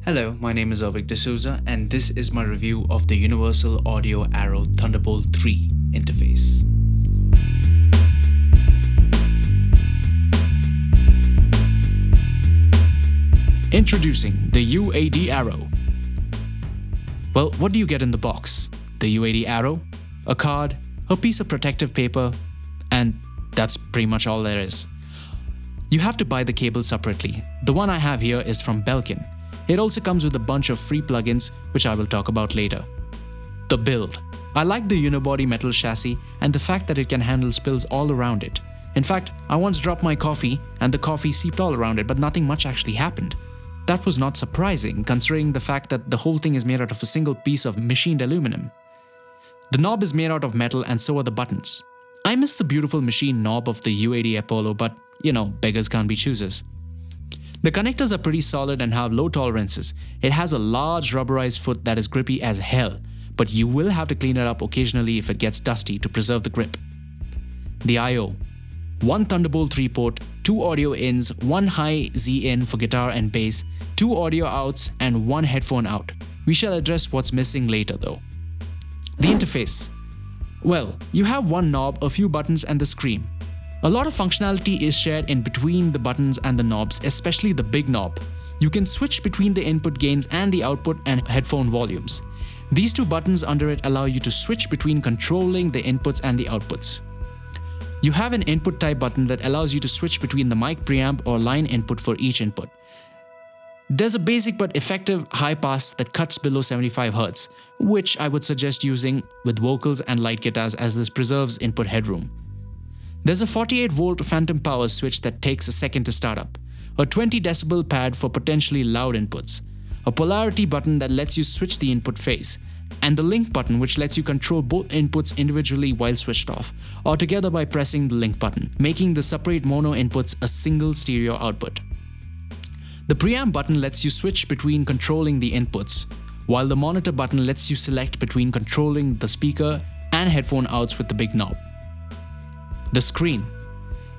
Hello, my name is Avik D'Souza and this is my review of the Universal Audio Arrow Thunderbolt 3 interface. Introducing the UAD Arrow. Well, what do you get in the box? The UAD Arrow, a card, a piece of protective paper, and that's pretty much all there is. You have to buy the cable separately. The one I have here is from Belkin. It also comes with a bunch of free plugins, which I will talk about later. The build. I like the unibody metal chassis and the fact that it can handle spills all around it. In fact, I once dropped my coffee and the coffee seeped all around it, but nothing much actually happened. That was not surprising, considering the fact that the whole thing is made out of a single piece of machined aluminum. The knob is made out of metal and so are the buttons. I miss the beautiful machined knob of the UAD Apollo, but beggars can't be choosers. The connectors are pretty solid and have low tolerances. It has a large rubberized foot that is grippy as hell, but you will have to clean it up occasionally if it gets dusty to preserve the grip. The I/O. One Thunderbolt 3 port, 2 audio ins, 1 high Z in for guitar and bass, 2 audio outs and 1 headphone out. We shall address what's missing later though. The interface. Well, you have one knob, a few buttons and the screen. A lot of functionality is shared in between the buttons and the knobs, especially the big knob. You can switch between the input gains and the output and headphone volumes. These 2 buttons under it allow you to switch between controlling the inputs and the outputs. You have an input type button that allows you to switch between the mic preamp or line input for each input. There's a basic but effective high pass that cuts below 75 Hz, which I would suggest using with vocals and light guitars as this preserves input headroom. There's a 48-volt phantom power switch that takes a second to start up, a 20 decibel pad for potentially loud inputs, a polarity button that lets you switch the input phase, and the link button which lets you control both inputs individually while switched off, or together by pressing the link button, making the separate mono inputs a single stereo output. The preamp button lets you switch between controlling the inputs, while the monitor button lets you select between controlling the speaker and headphone outs with the big knob. The screen.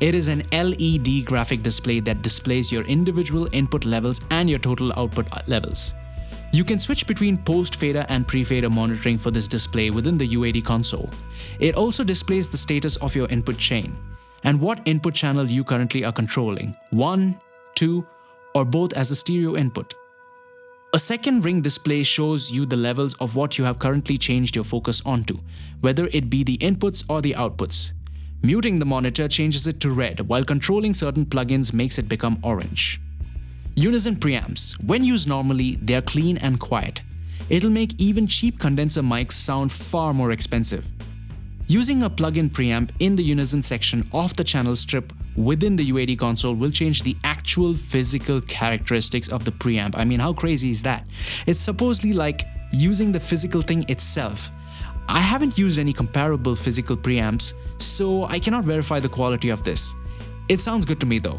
It is an LED graphic display that displays your individual input levels and your total output levels. You can switch between post-fader and pre-fader monitoring for this display within the UAD console. It also displays the status of your input chain and what input channel you currently are controlling, 1, 2, or both as a stereo input. A second ring display shows you the levels of what you have currently changed your focus onto, whether it be the inputs or the outputs. Muting the monitor changes it to red, while controlling certain plugins makes it become orange. Unison preamps. When used normally, they are clean and quiet. It'll make even cheap condenser mics sound far more expensive. Using a plug-in preamp in the Unison section of the channel strip within the UAD console will change the actual physical characteristics of the preamp. I mean, how crazy is that? It's supposedly like using the physical thing itself. I haven't used any comparable physical preamps, so I cannot verify the quality of this. It sounds good to me though.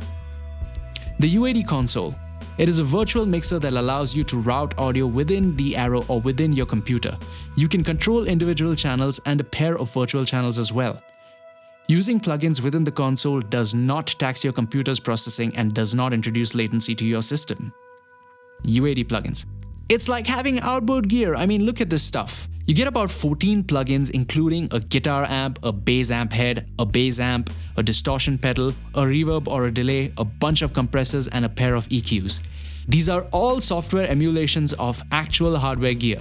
The UAD console. It is a virtual mixer that allows you to route audio within the Arrow or within your computer. You can control individual channels and a pair of virtual channels as well. Using plugins within the console does not tax your computer's processing and does not introduce latency to your system. UAD plugins. It's like having outboard gear. I mean, look at this stuff. You get about 14 plugins including a guitar amp, a bass amp head, a bass amp, a distortion pedal, a reverb or a delay, a bunch of compressors and a pair of EQs. These are all software emulations of actual hardware gear.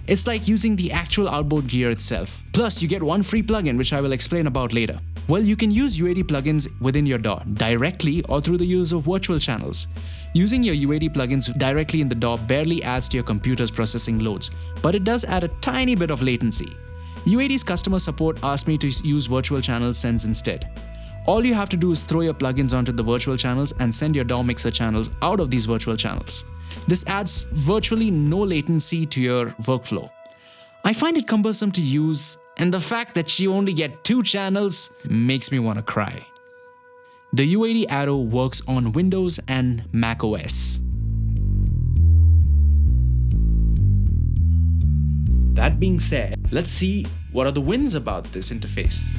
It's like using the actual outboard gear itself. Plus, you get one free plugin which I will explain about later. Well, you can use UAD plugins within your DAW, directly or through the use of virtual channels. Using your UAD plugins directly in the DAW barely adds to your computer's processing loads, but it does add a tiny bit of latency. UAD's customer support asked me to use virtual channel sends instead. All you have to do is throw your plugins onto the virtual channels and send your DAW mixer channels out of these virtual channels. This adds virtually no latency to your workflow. I find it cumbersome to use, and the fact that you only get 2 channels makes me want to cry. The UAD Arrow works on Windows and Mac OS. That being said, let's see what are the wins about this interface.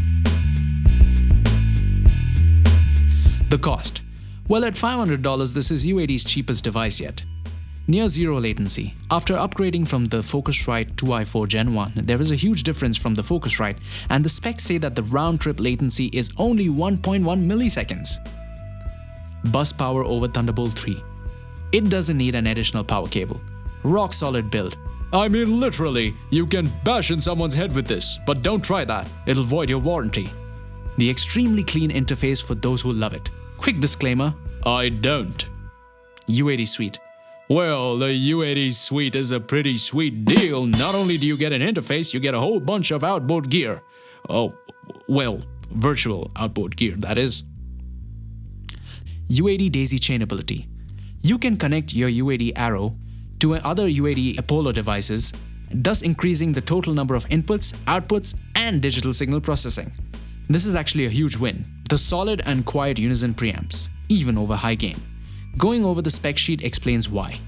The cost. Well, at $500, this is UAD's cheapest device yet. Near zero latency. After upgrading from the Focusrite 2i4 Gen 1, there is a huge difference from the Focusrite, and the specs say that the round-trip latency is only 1.1 milliseconds. Bus power over Thunderbolt 3. It doesn't need an additional power cable. Rock solid build. I mean literally, you can bash in someone's head with this, but don't try that, it'll void your warranty. The extremely clean interface for those who love it. Quick disclaimer, I don't. UAD Suite. Well, the UAD Suite is a pretty sweet deal. Not only do you get an interface, you get a whole bunch of outboard gear. Oh, well, virtual outboard gear, that is. UAD daisy chain ability. You can connect your UAD Arrow to other UAD Apollo devices, thus increasing the total number of inputs, outputs, and digital signal processing. This is actually a huge win. The solid and quiet Unison preamps, even over high gain. Going over the spec sheet explains why.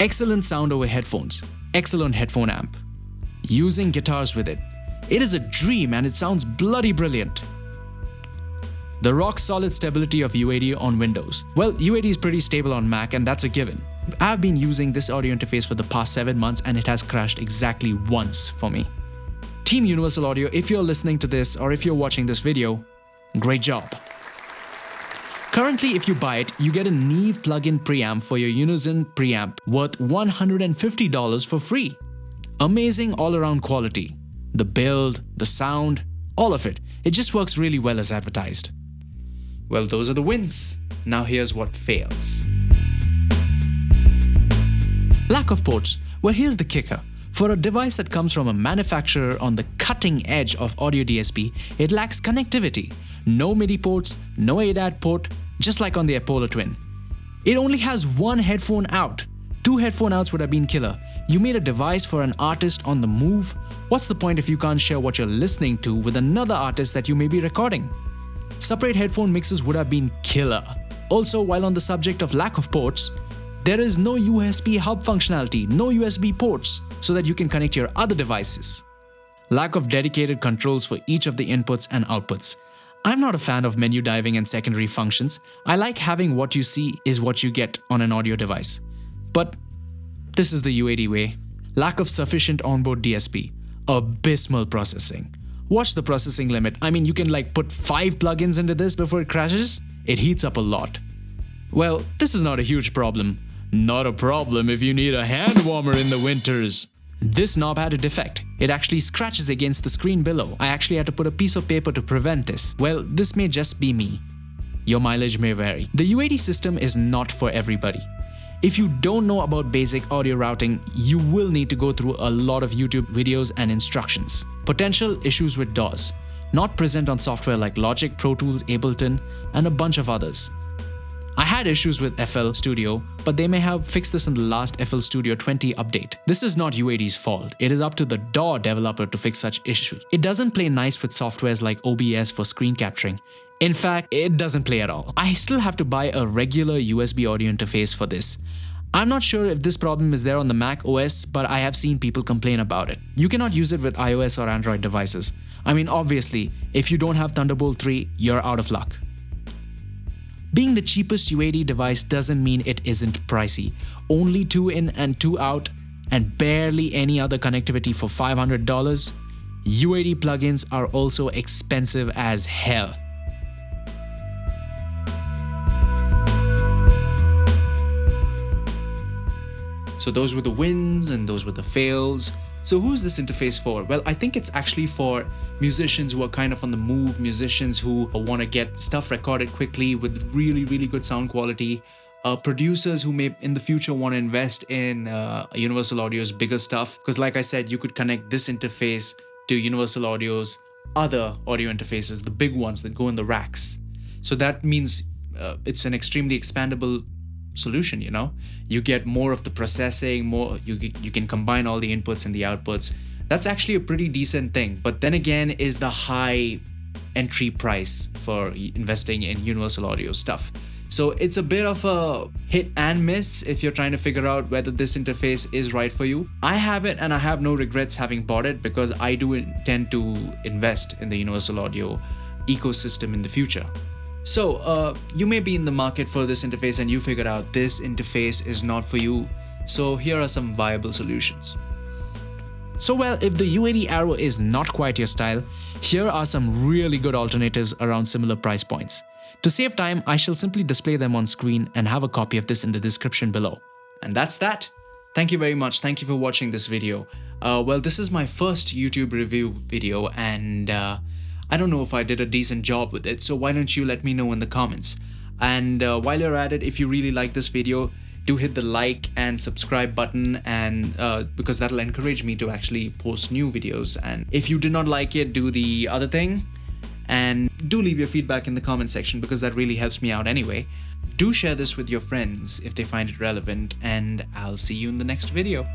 Excellent sound over headphones. Excellent headphone amp. Using guitars with it. It is a dream and it sounds bloody brilliant. The rock-solid stability of UAD on Windows. Well, UAD is pretty stable on Mac and that's a given. I've been using this audio interface for the past 7 months and it has crashed exactly once for me. Team Universal Audio, if you're listening to this or if you're watching this video, great job. Currently, if you buy it, you get a Neve plugin preamp for your Unison preamp worth $150 for free. Amazing all-around quality. The build, the sound, all of it. It just works really well as advertised. Well, those are the wins. Now here's what fails. Lack of ports. Well, here's the kicker. For a device that comes from a manufacturer on the cutting edge of audio DSP, it lacks connectivity. No MIDI ports, no ADAT port, just like on the Apollo Twin. It only has one headphone out. 2 headphone outs would have been killer. You made a device for an artist on the move. What's the point if you can't share what you're listening to with another artist that you may be recording? Separate headphone mixes would have been killer. Also, while on the subject of lack of ports, there is no USB hub functionality, no USB ports, so that you can connect your other devices. Lack of dedicated controls for each of the inputs and outputs. I'm not a fan of menu diving and secondary functions. I like having what you see is what you get on an audio device. But this is the UAD way. Lack of sufficient onboard DSP. Abysmal processing. Watch the processing limit. I mean, you can put 5 plugins into this before it crashes. It heats up a lot. Well, this is not a huge problem. Not a problem if you need a hand warmer in the winters. This knob had a defect. It actually scratches against the screen below. I actually had to put a piece of paper to prevent this. Well, this may just be me. Your mileage may vary. The UAD system is not for everybody. If you don't know about basic audio routing, you will need to go through a lot of YouTube videos and instructions. Potential issues with DAWs. Not present on software like Logic, Pro Tools, Ableton, and a bunch of others. I had issues with FL Studio, but they may have fixed this in the last FL Studio 20 update. This is not UAD's fault. It is up to the DAW developer to fix such issues. It doesn't play nice with softwares like OBS for screen capturing. In fact, it doesn't play at all. I still have to buy a regular USB audio interface for this. I'm not sure if this problem is there on the Mac OS, but I have seen people complain about it. You cannot use it with iOS or Android devices. I mean, obviously, if you don't have Thunderbolt 3, you're out of luck. Being the cheapest UAD device doesn't mean it isn't pricey. Only 2 in and 2 out and barely any other connectivity for $500. UAD plugins are also expensive as hell. So those were the wins and those were the fails. So who's this interface for? Well, I think it's actually for musicians who are kind of on the move, musicians who want to get stuff recorded quickly with really, really good sound quality, producers who may in the future want to invest in Universal Audio's bigger stuff. Because like I said, you could connect this interface to Universal Audio's other audio interfaces, the big ones that go in the racks. So that means it's an extremely expandable solution, you know? You get more of the processing, you can combine all the inputs and the outputs. That's actually a pretty decent thing. But then again is the high entry price for investing in Universal Audio stuff. So it's a bit of a hit and miss if you're trying to figure out whether this interface is right for you. I have it and I have no regrets having bought it because I do intend to invest in the Universal Audio ecosystem in the future. So you may be in the market for this interface and you figured out this interface is not for you. So here are some viable solutions. So well, if the UAD Arrow is not quite your style, here are some really good alternatives around similar price points. To save time, I shall simply display them on screen and have a copy of this in the description below. And that's that. Thank you very much. Thank you for watching this video. Well, this is my first YouTube review video and I don't know if I did a decent job with it, so why don't you let me know in the comments. And while you're at it, if you really like this video, do hit the like and subscribe button, and because that'll encourage me to actually post new videos. And if you did not like it, do the other thing and do leave your feedback in the comment section because that really helps me out anyway. Do share this with your friends if they find it relevant, and I'll see you in the next video.